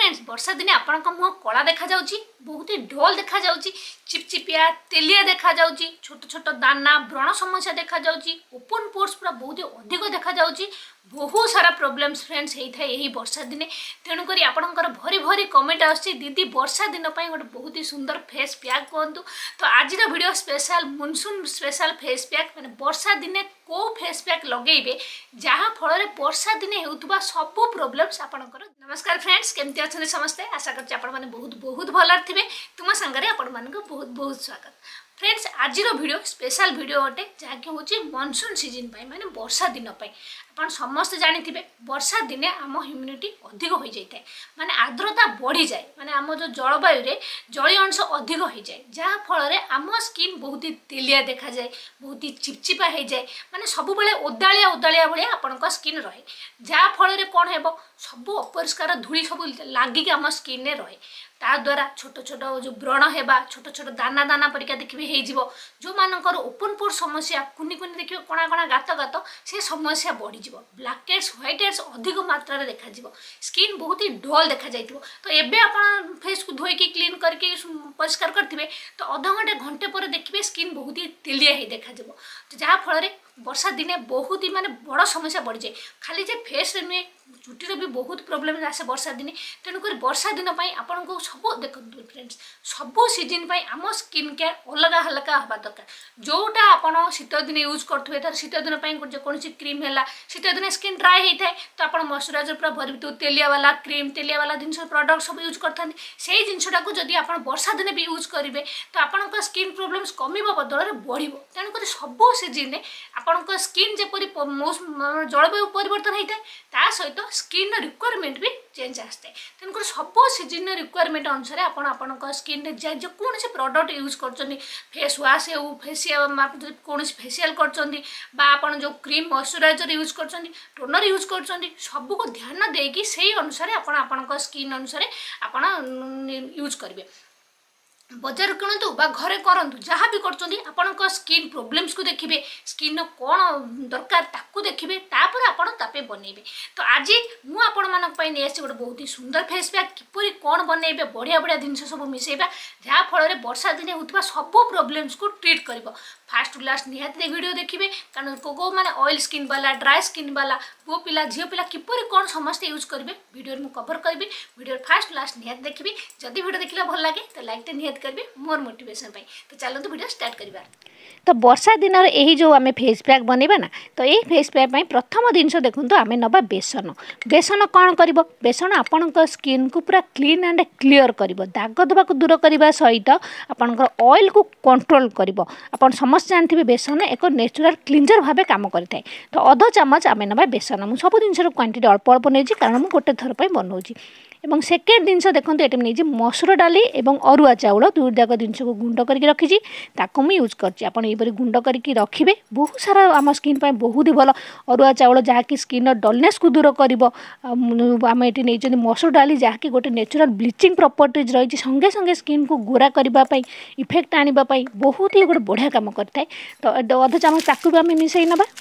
Friends वर्षा दिने आपण मुह कला देखा जाउची बहुत ही ढोल देखा जाउची चिपचिपिया तेलिया देखा जाउची छोट छोट दाना व्रण समस्या देखा जाउची ओपन पोर्स पूरा बहुत ही अधिक देखा जाउची बहुत सारा प्रॉब्लम्स फ्रेंड्स होता है यही वर्षा दिने तेणुक आपंकर भरी भरी कमेंट आसी दीदी वर्षा दिन गोटे बहुत ही सुंदर फेस पैक कहतु तो आज video special monsoon special face pack मैंने वर्षा दिने को फेस पैक लगेबे जहाँ फल वर्षा दिने होता सब प्रोब्लेम्स आपंकर। नमस्कार फ्रेंड्स केमती अच्छा समस्ते आशा करते बहुत बहुत भल थे तुम सांगे आपण मान बहुत बहुत स्वागत। फ्रेंड्स आज वीडियो स्पेशल वीडियो अटे जहाँकि हूँ मनसून सीजन माने वर्षा दिन आप समस्त जानी वर्षा दिने आम ह्यूमिनिटी अधिक हो जाए माने आर्द्रता बढ़ी जाए माने आम जो जलवायु रे जलीय अंश अधिक हो जाए जहाँ फल आम स्किन बहुत ही तेलिया देखा जाए बहुत ही चिपचिपा हो जाए माने सब बेले ओदालिया ओदालिया भाया आपण स्किन रहे जहाँ फल कौन है सब अपरिष्कार धूली सब लगिक आम स्किन रे रहे ता द्वारा छोट छोट जो व्रण हेबा छोट छोट दाना दाना परिका देखिए हो जो मानकर ओपन पोर समस्या कुनी कुनी देखिए कणा कणा गात गात से समस्या बढ़ी ब्लैक हेड्स व्हाइट हेड्स अधिक मात्रा देखा स्किन बहुत ही ढोल देखा जाए तो एबे आपण फेस को धोईकी क्लीन करके परिष्कार करथिबे तो आधा घंटे घंटे पर देखिए स्किन बहुत ही तेलिया ही देखा तो जहाँ फल वर्षा दिने बहुत ही माने बड़ समस्या बढ़ी जाए खाली जे फेस रे नुहे चुटीर भी बहुत प्रोब्लेम आसे वर्षा दिने तेणुक वर्षा दिन आपन को सब देखो फ्रेंड्स सब सीजन आम स्किन केयर अलग हल्का हवा दरकार जोटा आपन शीत दिन यूज करेंगे तर शीत दिन कौन क्रीम है शीत दिन स्किन ड्राए होता है तो आप मॉइस्चराइजर पूरा भर तेलिया वाला क्रीम तेलिया वाला जिन प्रोडक्ट सब यूज करते से जिनटा को जब आप वर्षा दिन भी यूज करेंगे तो आपन स्किन प्रोब्लेम्स कमिबा बदल बढ़ तेणुक सब सीजन आपन स्किन जपरी जलवायु परिवर्तन होता है ता सहित स्किन रिक्वायरमेंट भी चेंज आसता है तेणुक सब सीजन रिक्वायरमेंट अनुसार आपन स्किन कौन से प्रोडक्ट यूज कर फेस वाश हो फेसियल कौन फेसियल कर जो क्रीम मॉइस्चराइजर यूज कर टोनर यूज कर सब को ध्यान देकी से अनुसार आपन स्किन अनुसार आप यूज करेंगे बजार किणतु बा घरे करंतु जहाँ भी कर स्किन प्रोब्लेम्स को देखिए स्किन कौन दरकार ताकू देखिए तापर आपण तापे बनइबे तो आज मु आपण मानक पई नै आसी गोटे बहुत ही सुंदर फेस पैक किपरि कौन बनइबे बढ़िया बढ़िया जिनस सब मिसेबा जहाँ फल वर्षा दिने होता सब प्रोब्लेम्स को ट्रीट करिवो फास्ट टू लास्ट निहाती वीडियो देखिए कारण को मैंने ऑयल स्किन वाला ड्राई स्किन वाला पु पिला झील पिला किपरि कौन समस्ते यूज करेंगे वीडियो में कवर करी वीडियो फास्ट लास्ट निहाती देखिए जदि वीडियो देखला भल लगे तो लाइक निहाती करेंगे मोर मोटिवेशन तो चलते वीडियो स्टार्ट करिबा। तो वर्षा दिन यही जो आम फेस पैक बनइबा ना तो ये फेस पैक प्रथम जिनस देखो आम नवा बेसन बेसन कौन कर बेसन आपण स्किन को पूरा क्लीन एंड क्लीयर कर दाग दबा को दूर करने सहित आपंकर ऑयल को कंट्रोल कर समस्त जानते बेसन एक नेचुरल क्लींजर भाव काम करें तो अध चामच आम नवा बेसन मुझे सब जिन क्वांटिटी अल्प अल्प नहीं कारण मुझे गोटे थर पर बनाऊँगी एवं सेकेंड जिनस देखो ये नहीं मसूर डाली और अरुआ चाउल दुई जाक जिनस को गुंड करके रखी मुझे यूज कर गुंड करके रखिए बहुत सारा आम स्किन बहुत ही भल अरुआ चाउल जहाँकि स्किन डलनेस को दूर कर आम ये नहीं मसूर डाली जहाँकि गोटे नेचुरल ब्लीचिंग प्रॉपर्टीज रही संगे संगे स्किन को गोरा करने इफेक्ट आने बहुत ही गोटे बढ़िया काम करता है तो अध चामच ताकू भी आम मिसई नवा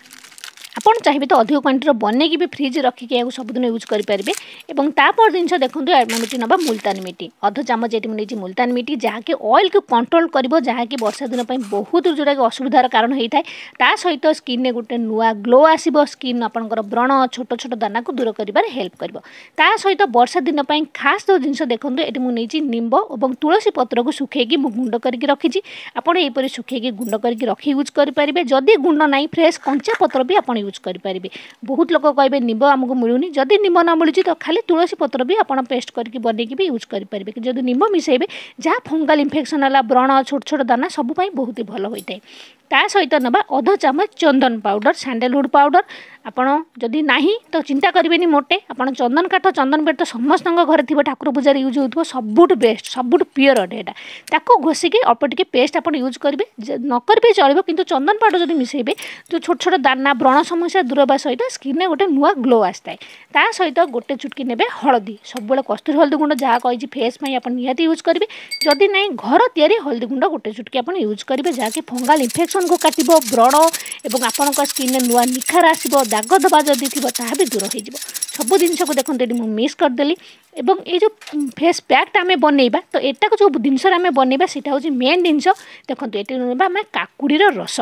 आपन चाहिए तो अधिक क्वांटिटी बनईकि भी फ्रिज रखिकी सबुदिन यूज करेंगे और तापर जिन देखो मिट्टी नवा मुल्तानी मिट्टी अध चामच ये नहीं मुल्तानी मिट्टी जहाँकि ऑयल को कंट्रोल कर जहाँकि वर्षा दिन बहुत जोटा कि असुविधार कारण होता है ता सहित स्किन में गोटे नुआ ग्लो आसो स्किन आपंकर व्रण छोट छोट दाना को दूर कर हेल्प कर सहित वर्षा दिन खास जो जिन देखो ये मुझे निम्ब और तुलसी पत्र को सुखेकी गुंड करके रखी आपड़ यहपरी सुखेकी गुंड करके रखी यूज करेंगे जदि गुंड ना फ्रेश कंचा पत्र भी आप यूज करेंगे बहुत लोग कहे निम्ब आमको मिलूनी जदि निम्ब न मिलूँ तो खाली तुलसी पत्र भी आप पेस्ट करके बनईकि भी यूज करेंगे जब निम्ब मिसेबे जहाँ फंगल इन्फेक्शन है व्रण छोट छोट दाना सबुपाई बहुत ही भल होता है ता सहित नवा अध चामच चंदन पाउडर सैंडलवुड पाउडर आपड़ जदि नहीं तो चिंता करेंगे मोटे आप चंदन काठ चंदन पेट तो समस्त घर थी ठाकुर पूजा यूज हो सबुठ बेस्ट सबुठ प्योर अटे यहाँ घोषिकी अल्प टे पेस्ट आप यूज करेंगे नकर भी चलो कि चंदन पाउडर जब मिसेबे जो छोट छोट दाना व्रण समस्या दूर होगा सहित स्किन में गोटे नुआ ग्लो आसता है ता सहित गोटे चुटकी ने हलदी सब कस्तूरी हल्दी गुंड जहाँ कही फेस में आप निहाती यूज करेंगे जदि नहीं घर तैयारी हल्दी गुंड गोटे चुटकी आप यूज करेंगे जहाँकि फंगाल इन्फेक्शन को काटो व्रण और आपण स्किन में नुआ निखार आसो दाग दबा जदि थी ताहा भी दूर हो सब जिनस को देखते ये मिक्स करदेली एवं ये जो फेस पैक्टा आम बनइबा तो यहाँ जो जिनस आम बनइबा सीटा हूँ मेन जिनस देखते ये आम काकुड़ीर रस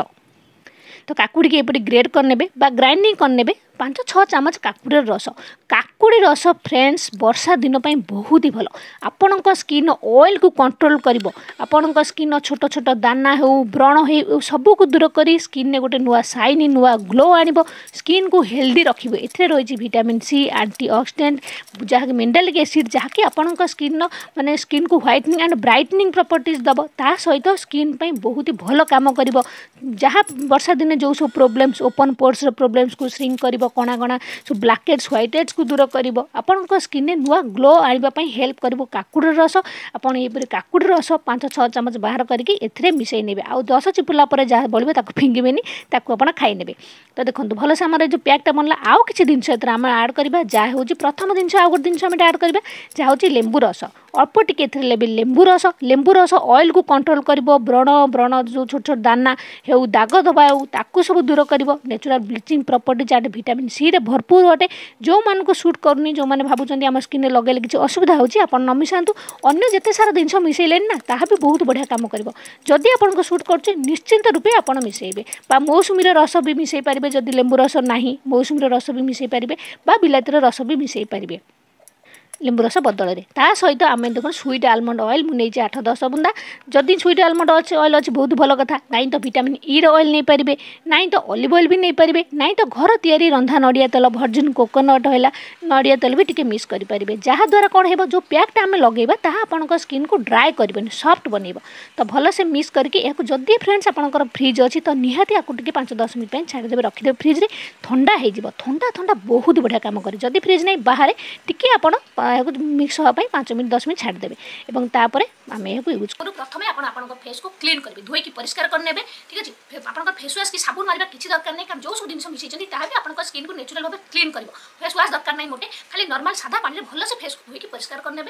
तो काकुड़ी की एपटे ग्रेड करने ग्राइंडिंग करने 5-6 चामच काकुड़ी रस काकुड़ी रस फ्रेंड्स वर्षा दिन पर बहुत ही भल आपण स्किन ऑयल को कंट्रोल कर आपण स्किन छोट छोट दाना हो व्रण हो सब को दूर कर स्किन ने गोटे नुआ शाइनी नुआ ग्लो आण स्किन को हेल्दी रखिब ए रही विटामिन सी एंटीऑक्सीडेंट जहाँकि मिनरलिक एसिड जहाँकि आपण स्किन माने स्किन को व्हाइटनिंग एंड ब्राइटनिंग प्रॉपर्टीज दब ता सहित स्किन पे बहुत ही भल काम कर जहाँ वर्षा दिन जो सब प्रोब्लेम्स ओपन पोर्स प्रोब्लेम्स को श्रिंक कर कणा कणा सब ब्लैकहेड्स व्हाइटहेड्स को दूर कर आपण स्किन नुआ ग्लो आने हेल्प कर काकुड़ी रस आपड़ ये काकुड़ी रस 5-6 चामच बाहर करके एथिरे मिसई नेबे आ 10 चिपुला पर जहाँ बड़े फिंगिबेनी ताकू आपण खाईने तो देखो भलसे आम जो पैक्टा बनला आउ किसी जिनस आम आड करवा जहाँ हूँ प्रथम जिनस आउ गोटे जिनस आम आड करवा जहाँ हूँ लेंबू रस अल्प टिके लेंबू रस ऑयल को कंट्रोल कर व्रण जो छोट छोट दाना हो दाग दबा हो ताकू सब दूर कर नेचुरल ब्लीचिंग प्रॉपर्टी जहाँ विटामिन सी रे भरपूर अटे जो मान को सूट करनी जो मैंने भावुं आम स्किन लगे किसी असुविधा होची आप न मिसातु अन्य जिते सारा जिनस मिसेले ना ता भी बहुत बढ़िया काम कर जदि आपको सूट कर निश्चिंत रूपे आप मिसेबे मौसुमी रस भी मिसई पारे जदि लेंबू रस ना मौसुमी रस भी मिसई पारे बिलातीर रस भी मिसई पारे लेंबू रस बदल में ता सहित आम देख स्वीट आलमंड ऑयल मुझे 8-10 बुंदा जदि स्वीट आलमंड ऑयल अच्छी बहुत भल कथा नाई तो विटामिन ई ऑयल नहीं पारे ना तो ऑलिव ऑयल भी नहीं पारे ना तो घर तैयारी रंधा नड़िया तेल वर्जिन कोकोनट है नड़िया तेल भी टी मिक्स करेंगे जहाँद्वारा कौन हो जो पैक्टा आम लगेगा ताहा आपण स्किन को ड्राए कर सफ्ट बनइब तो भल से मिक्स करके जदि फ्रेंड्स आपंकर फ्रिज अच्छी तो निहाती आपको 5-10 मिनट छाड़देवे रखिदे फ्रिज रे ठंडा हो ठंडा ठंडा बहुत बढ़िया काम करे जदि फ्रिज नहीं बाहर टी आप मिक्स होगा 5-10 मिनट छाड़देवे और तापर आम यह यूज करूँ प्रथम आप फेस को क्लीन करेंगे धोईकी परिष्कार करने ठीक अच्छे आप फेस वाश की साबुन मारिबा किसी दरकार नहीं कारण जो सब जिन मिसई आप स्किन को नेचुरल भाव क्लीन कर फेस वाश दरकार नहीं मोटे खाली नॉर्मल सादा पानी भल से फेस को धोईकी परिष्कार करने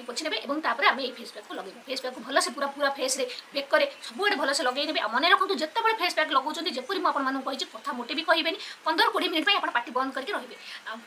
पोछि ने और आम ये फेस पैक को लगे फेस पैक को भल से पूरा पूरा फेस रे बेक करे सब भल से लगे मन रखु जिते फेस पैक लगाउछन्ती जेपरि मु आपन कथा मोटे भी कहबेनी 15-20 मिनट आप पार्टी बंद करके रहिबे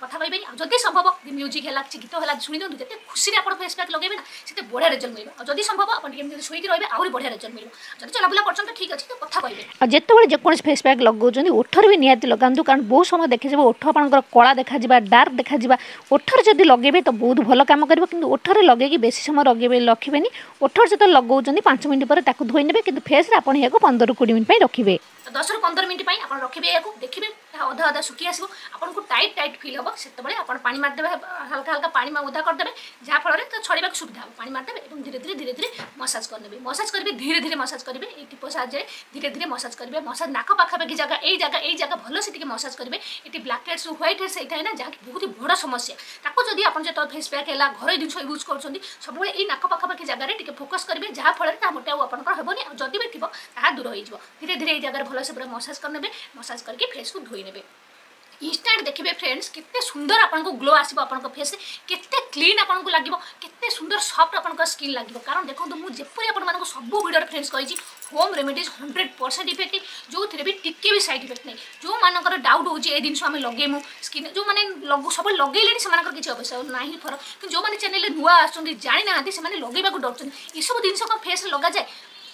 कथा कहबेनी जदि संभव म्यूजिक है गीत है शुणी दिखाँ जिते खुशी आप फेस पैक लगे ना से बढ़िया रिजल्ट मिले जदि संभव आप शुईक रही आहरी बढ़िया रिजल्ट मिले जब चलाबुला कर ठीक अच्छे तो कथा कहे जिते जेको फेस पैक लगाउछन्ती ओठर भी निहाती लगातु कारण बहुत समय देखे ओठ आपंकर कला देखा डार्क देखा ओठर जदि लगे तो बहुत भल काम कर ओठर लगे बेसी समय लगे रखिए ओठर जो लगाउछन्ती 5 मिनट पर धोई ने कि फेस आप 15-20 मिनट रखिए 10-15 मिनट आप रखिए देखिए अधा अधा सुखी आसो आपको टाइट टाइट फिल हम से पानी मारदे हल्का हल्का पानी में ओदा करदे जहाँफल तो छड़ा सुविधा हम पानी मारदे और धीरे धीरे मसाज करदे मसाज करेंगे धीरे धीरे मसाज करेंगे ये टिप साहाଯ୍य धीरे धीरे मसाज करेंगे मसाज नाक पाखापाखि जगह यही भल से मसाज करेंगे ये ब्लैकहेड्स व्हाइट हेड्स होता है ना जहाँ बहुत ही बड़ समस्या ताको जदि आप जो फेस पैक है घर जिन यूज कर सब ये नाक पाखापाखि जगह टे फोकस करेंगे जहाँफल मोटे आपंकर हेनी जदि भी थी दूर हो धीरे धीरे ये जगह भल से पूरा मसाज करने मसाज करके फेस को धोई ने इंस्टांट देखिए फ्रेंड्स केते सुंदर आपको ग्लो आसो आप फेस केते क्लीन आपको लगे केते सुंदर सॉफ्ट आपको स्किन लगे कारण देखो मुझे आप सब वीडियो फ्रेंड्स कही होम रेमेडीज 100% इफेक्टिव जो थे भी टिके भी साइड इफेक्ट नहीं जो मानकर डाउट हो जिन आम लगेमु स्किन जो मैंने सब लगेले किसी अवश्य ना फरक जो मैंने चैनल नुआ आसुँच जानी ना से लगेगा डरते ये सब जिन फेस लगा जाए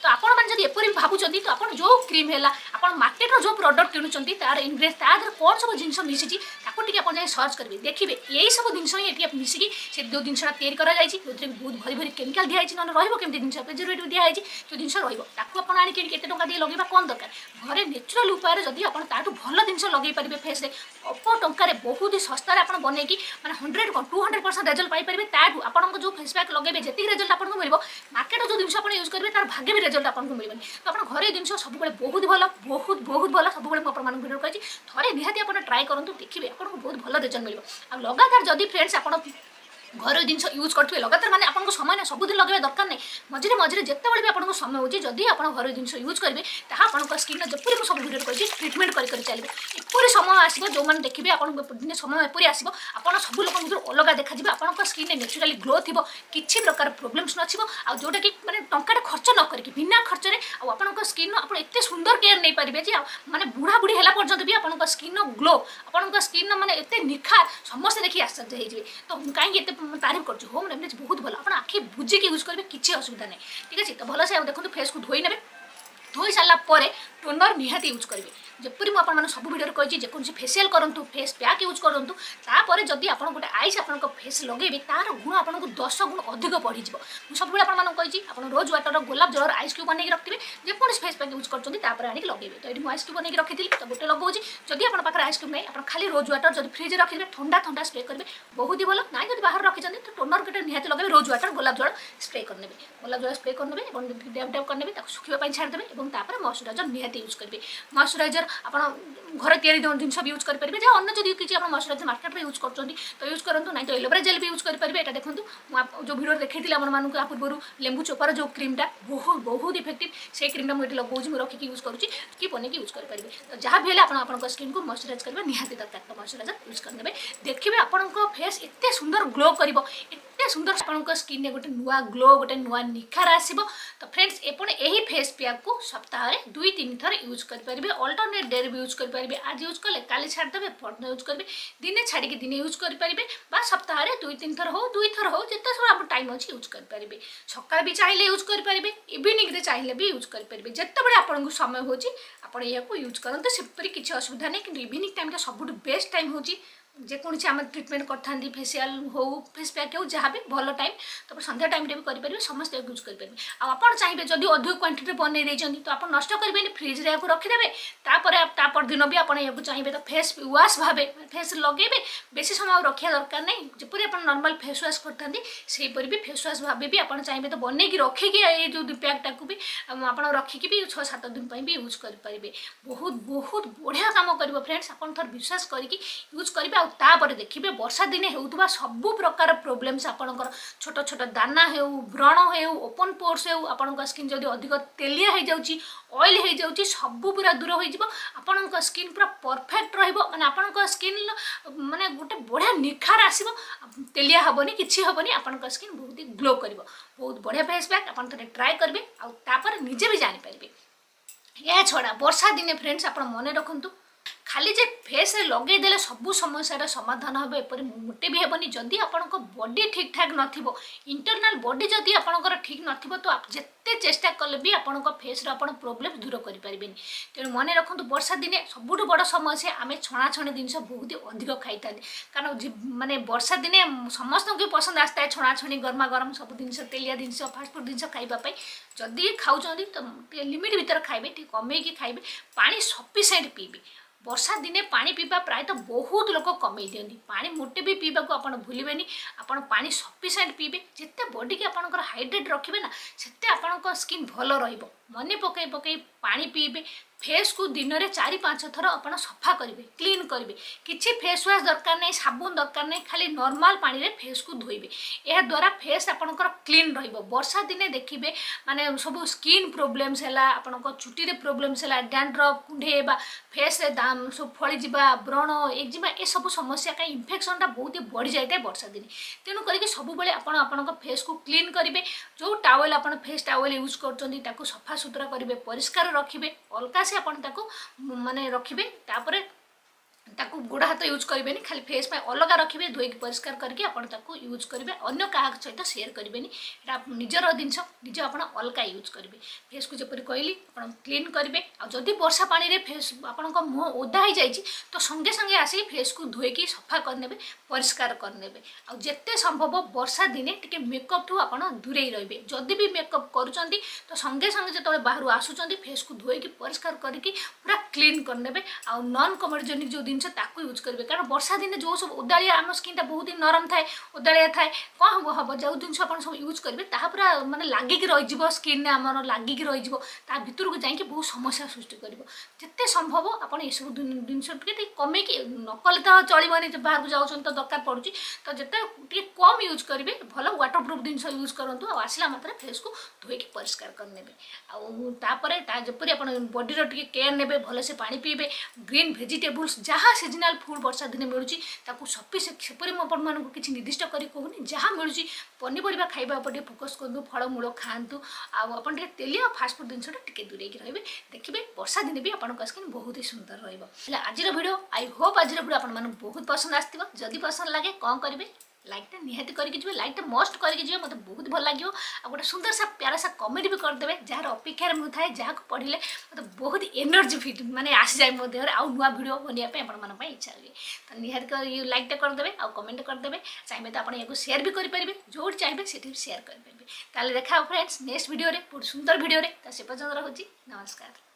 तो आपण मैंने जब एपरी भावुंट तो आप जो क्रीम है आप मार्केट जो प्रोडक्ट किणुंट तार इनग्रेडिएंट्स तार कौन सब जिन मिसी आप सर्च करेंगे देखिए यही सब जिन ही मिसिकी से जो जिनसा या बहुत भरी भरी केमिकल दिखाई ना रही जिन प्रिजर्वेटिव दिखाई जो जिन रहा आणिक केते टंका दिए लगे कौन दरकार घरे नेचुरल उपाय जदि आप भल जिन लगे पारे फेस अल्प टंकार बहुत ही सस्तार आप बनईकी मैंने 100-200% रिजल्ट पाइपर ताठू आप जो फेस पैक लगे जी रिजल्ट आपको मिले मार्केट जो जिन यूज करेंगे तार भाग्य भी रिजल्ट आपको मिलबनी तो आप घर जिन सब बहुत भल बहुत भल सब वीडियो कही थे निहाती आप ट्राए करूँ देखिए आपको बहुत भल रिजल्ट मिले आ लगातार जदि फ्रेंड्स आप घर जिन यूज करेंगे लगातार माने आपको समय ना सबुदिन लगे दरकार नहीं मझे मझे जिते भी आपको समय हो जदि आप घर जिन यूज करेंगे आपको स्किन जपरी सब भिडियो कही ट्रिटमेंट कर चलिए एपरी समय आसो जो मैंने देखिए आप दिन समय एपरी आसो आप सब लोक भर अलग देखा आपंक स्किन नेचुराली ग्लो थी किसी प्रकार प्रोब्लेम्स नथिबो आ जोटा कि माने टंका खर्च न करके बिना खर्च रे आपंक स्किन आप एत सुंदर केयर नहीं पारे जे माने बुढ़ा बुढ़ी है पर्यंत भी आपंक स्किन ग्लो आपंक स्किन माने एत निखार समस्त देखिए आश्चर्य हो तो कहीं तारीफ कर होम रेमेडी बहुत भल आप आखि बुझे यूज करेंगे किसी असुविधा नहीं ठीक है तो भल से देखो फेस को धोई ने धोई सारापर टोनर निहाती यूज करेंगे जपरी मुझे सब भिडियो कही जेकोसी फेसियाल करूँ फेस पैक यूज करूँ तापर जदि आप गोटे आइस आप फेस लगे तार गुण आपको 10 गुण अधिक बढ़ी सब कही आप रोज वाटर गोलाप जल आइस क्यूब बन रखिए जेकोसी फेस पैक यूज कर लगे तो ये आइस क्यूब बन रखी तो गोटे लगाऊँ जदि आप आइस क्यूब नहीं आप खाली रोज वाटर जब फ्रिज रखिए ठंडा ठंडा स्प्रे करेंगे बहुत ही भल ना जब बाहर रखी तो टोनर गोटे निहाती लगे रोज वाटर गोलाप जल स्प्रे करने गोलाप जल स्प्रे करने डेप डेप करने सुखापी छाड़देवे मॉइस्चराइजर निहाती यूज करेंगे मॉइस्चराइजर आप घर तैयारी जिन भी यूज करेंगे अन्य जब किसी आप मॉइस्चराइजर मार्केट में यूज कर तो यूज करूँ ना तो एलोवेरा जेल भी यूज करेंगे यहाँ देखो जो भिडियो देखी आम पूर्व लेंबू चोपार जो क्रीमटा बहुत बहुत इफेक्टिव से क्रीमटा मुझे लगाऊँ मुझे रखिक यूज करुँची कि बन यूज करेंगे तो जहाँ भी आप स्किन को मॉइस्चराइज करेंगे निहाती दरकार तो मॉइस्चराइजर यूज करने देखिए आपंक फेस एत सुंदर ग्लो कर सुंदर आपंक स्किन में गोटे नुआ ग्लो गोटे नुआ निखार आसो तो फ्रेंड्स एपण यही फेस पैक को सप्ताह 2-3 थर यूज करेंगे अल्टरनेट डे भी यूज करेंगे आज यूज कले काली छाड़देवे परदिन यूज करेंगे दिने छाड़ी दिने यूज करेंगे सप्ताह 2-3 थर हो 2 थर हो जिते सब आप टाइम अच्छी यूज करेंगे सकाल भी चाहिए यूज करेंगे इवनिंग रे चाहिए भी यूज करेंगे जिते बड़े आपको समय हो यूज करते सेपरी किसी असुविधा नहीं कि इवनिंग टाइम सब बेस्ट टाइम हो जेकोसी आम ट्रिटमेंट करते फेसियाल हो फेस पैक हो जहाँ भी भल टाइम तो संध्या टाइम भी करेंगे समस्त यूज करेंगे आप चाहिए जदि अधिक क्वांटिटी बनई देते तो आप नष्ट करेंगे फ्रिज रे रखिदेवे तापर दिन भी आप चाहिए तो फेस वाश भाव फेस लगे बेसी समय रखा दरकार नहीं जपरी आप नॉर्मल फेस वाश करते सेपरी भी फेस वाश भाव भी आप चाहिए तो बनईकी रखिकी ये जो पैकटा को भी आप रखिकी भी 6-7 दिन भी यूज करेंगे बहुत बहुत बढ़िया काम कर फ्रेंड्स आप थोड़ा विश्वास करके यूज करेंगे तापर देखिए वर्षा दिने होउतबा सबु प्रकार प्रोब्लेम्स आपनकर छोट छोट दाना हो व्रण हो ओपन पोर्स हो आपनका स्किन जदि अधिक तेलिया हो जाउची ऑयल हो जाउची सबु पूरा दूर हो जिवो आपनका स्किन पूरा परफेक्ट रहइबो माने आपनका स्किन माने गोटे बढ़िया निखार आसीबो तेलिया हबनी किछि हबनी आपनका स्किन बहुत ही ग्लो करिवो बहुत बढ़िया फेस पैक आपन थरे ट्राई करबे आ तापर निजे भी जानि पारिबे या छोड़ा वर्षा दिने फ्रेंड्स आपन मने रखंतु खाली जे फेस रे लगे देले सबु समस्या समाधान हे एपरि मोटे भी हेबनी जदि आपनको बॉडी ठीक ठाक नथिबो इंटरनल बॉडी जदि आपनकर ठीक नथिबो तो आप जेते चेष्टा कले भी आपनको फेस रे आपन प्रॉब्लम दूर करि परिबेनी तेणु मन रखंतु वर्षा दिने सबुठ बड़ समस्या आमे छणा छणी जिनस बहुत अधिक खाइता कारण माने वर्षा दिने समस्त को पसंद आस्ता है छणा छणी गरमा गरम सब जिनस तेलिया जिनस फास्ट फूड जिनस खाइबा पई जदि खाउचंदी तो लिमिट भीतर खाइबे ठीक कमे की खाइबे पानी सफिशिएंट पीबे वर्षा दिने पानी पीवा प्राय तो बहुत लोग कमे दिखती पानी मोटे भी पीवा को आप भूलें आपड़ पानी सफिशिएंट पीबे जिते बॉडी की आपंकर हाइड्रेट रखिए ना से आपंक स्किन भल मन पकई पकई पानी पीबे फेस को दिन में 4-5 थर आप सफा करेंगे क्लीन करेंगे किसी फेस वाश दरकार नहीं साबुन दरकार नहीं खाली नॉर्मल पानी रे फेस को धोइबे यह द्वारा फेस आपंकर क्लीन रहिबो वर्षा दिने देखिए माने सब स्किन प्रोब्लेम्स है आपंक चुटी रे प्रोब्लेम्स है डैंड्रफ कुंडेबा फेस रे दाम सब फली जिबा व्रण एक्जिमा ए सब समस्या का इन्फेक्शन टा बहुत बढ़ी जाए वर्षा दिने तेणु करके सब बेले आपंक फेस को क्लीन करेंगे जो टावेल आप फेस टावेल यूज कर सफा सुतरा करेंगे परिष्कार रखिए अलग से अपन ताको माने रखिबे तापरे ताकू गोड़ा हाथ यूज करेंगे खाली फेस पे अलग रखिए धोई परिष्कार करके अपन ताकू यूज करेंगे अन्य क्या सहित शेयर करेंगे निजर जिनस निज आप अलग यूज करेंगे फेस को जपरी कहली आप क्लीन करेंगे आदि वर्षा पानी रे फेस आपण मुह ओदा हो जाए तो संगे संगे आसी फेस को धोईकी सफा करने परिष्कार करने आते संभव वर्षा दिने टिके मेकअप ठू आप दूरे रे जदि भी मेकअप करुँच तो संगे संगे जो बाहर आसुँच फेस को धोईकी परिष्कार करके पूरा क्लीन करने आ नॉन कमर्जेनिक जो जिन जिन ताकू यूज करेंगे कारण वर्षा दिन जो सब ओदाड़िया आम स्किन बहुत ही नरम थाए ओदाड़िया थाए कौन हम जो जिन सब यूज करेंगे पूरा मानते लगिक रही स्किन आमर लगिक रही भर को जाकि बहुत समस्या सृष्टि कर जिते संभव आप सब जिनस कमे नकले तो चलनी बाहर को जाऊँ तो दरकार पड़ुची तो जिते कम यूज करेंगे भल वाटर प्रूफ जिन यूज करूँ आसला मात्र फेस को धोईकी परिष्कार करने आपर आप बॉडी टे केयर ने भलसे पा पीबे ग्रीन भेजिटेबल्स जहाँ सीजनाल फूड वर्षा दिन मिलूँ सफिसीयंट आपण किसी निर्दिष्ट करी कहूनी जहाँ मिलूँ पनीपरिया खाइबा टे फोकस करूँ फलमूल खातु आप तेलिया फास्ट फूड जिन टे दूरे रही देखिए वर्षा दिन भी आपको स्किन बहुत ही सुंदर रहा आज वीडियो आई होप आज वीडियो आपको बहुत पसंद आसो जदि पसंद लगे कौन करेंगे लाइकटा निहाती करके जी लाइकटा मस्ट करके जी मतलब बहुत भल लगे आ गोटे सुंदर सा प्यारा सा कमेंट भी करदे जार अपेक्षार मुझे जहाँ पढ़ले मतलब बहुत एनर्जी फिट माने आसी जाए मो देहर आउ नुआ वीडियो बनवाई आपण इच्छा हुए तो निहाती लाइकटा करदे आ कमेंट करदे चाहिए तो आप शेयर भी करेंगे जो चाहिए से शेयर करेंगे ताले देखा फ्रेंड्स नेक्स्ट वीडियो रे बहुत सुंदर वीडियो रे तो से पर्यंत रहुची नमस्कार।